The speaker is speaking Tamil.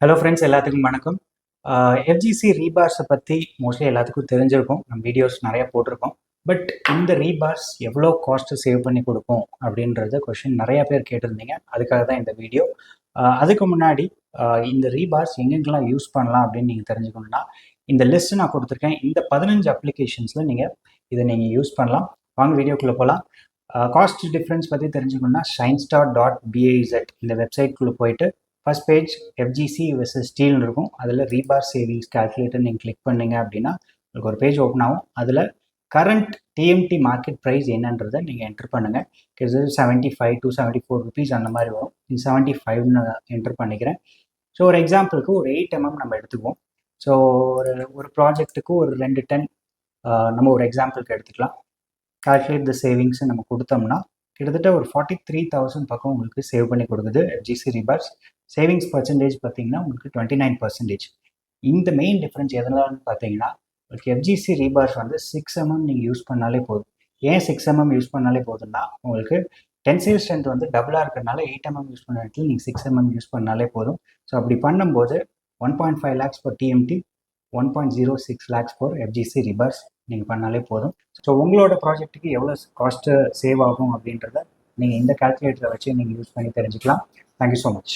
ஹலோ ஃப்ரெண்ட்ஸ், எல்லாத்துக்கும் வணக்கம். எஃப்ஜிசி ரீபார்ஸை பற்றி மோஸ்ட்லி எல்லாத்துக்கும் தெரிஞ்சிருக்கும். நம்ம வீடியோஸ் நிறையா போட்டிருக்கோம். பட் இந்த ரீபார்ஸ் எவ்வளோ காஸ்ட்டு சேவ் பண்ணி கொடுக்கும் அப்படின்றத கொஷின் நிறையா பேர் கேட்டிருந்தீங்க. அதுக்காக தான் இந்த வீடியோ. அதுக்கு முன்னாடி இந்த ரீபார்ஸ் எங்கெங்கெல்லாம் யூஸ் பண்ணலாம் அப்படின்னு நீங்கள் தெரிஞ்சுக்கணுன்னா இந்த லிஸ்ட்டு நான் கொடுத்துருக்கேன். இந்த 15 அப்ளிகேஷன்ஸில் இதை யூஸ் பண்ணலாம். வாங்க வீடியோக்குள்ளே போகலாம். காஸ்ட் டிஃப்ரென்ஸ் பற்றி தெரிஞ்சுக்கணுன்னா shinestar.biz இந்த வெப்சைட்குள்ளே போயிட்டு ஃபர்ஸ்ட் பேஜ் எஃப்ஜிசி வெர்சஸ் ஸ்டீல்னு இருக்கும். அதில் ரீபார் சேவிங்ஸ் கால்குலேட்டர் நீங்கள் கிளிக் பண்ணிங்க அப்படின்னா உங்களுக்கு ஒரு பேஜ் ஓப்பன் ஆகும். அதில் கரண்ட் டிஎம்டி மார்க்கெட் ப்ரைஸ் என்னன்றதை நீங்கள் என்ட்ரு பண்ணுங்கள். கிட்டத்தட்ட 75 to 74 ருபீஸ் அந்த மாதிரி வரும். இந்த 75ன்னு என்ட்ரு பண்ணிக்கிறேன். ஸோ ஒரு எக்ஸாம்பிளுக்கு ஒரு 8 mm நம்ம எடுத்துக்குவோம். ஸோ ஒரு ப்ராஜெக்ட்டுக்கு ஒரு 2 டன் நம்ம ஒரு எக்ஸாம்பிளுக்கு எடுத்துக்கலாம். கால்குலேட் த சேவிங்ஸ் நம்ம கொடுத்தோம்னா கிட்டத்தட்ட ஒரு 43,000 பக்கம் உங்களுக்கு சேவ் பண்ணி கொடுக்குது எஃப்ஜிசி ரீபார்ஸ். சேவிங்ஸ் பர்சன்டேஜ் பார்த்தீங்கன்னா உங்களுக்கு 29%. இந்த மெயின் டிஃப்ரென்ஸ் எதனாலன்னு பார்த்தீங்கன்னா உங்களுக்கு எஃப்ஜிசி ரீபார்ஸ் வந்து 6 mm நீங்கள் யூஸ் பண்ணாலே போதும். ஏன் 6 mm யூஸ் பண்ணாலே போதும்னா உங்களுக்கு டென்சைல் ஸ்ட்ரென்த் வந்து டபுளாக இருக்கிறதுனால 8 mm யூஸ் பண்ண இடத்துல நீங்கள் 6 mm யூஸ் பண்ணாலே போதும். ஸோ அப்படி பண்ணும்போது 1.5 lakhs for TMT, 1.06 lakhs for FGC ரீபார்ஸ் நீங்கள் பண்ணாலே போதும். ஸோ உங்களோட ப்ராஜெக்ட்டுக்கு எவ்வளோ காஸ்ட்டு சேவ் ஆகும் அப்படின்றத நீங்கள் இந்த கால்குலேட்டரை வச்சு நீங்கள் யூஸ் பண்ணி தெரிஞ்சுக்கலாம். Thank you so much.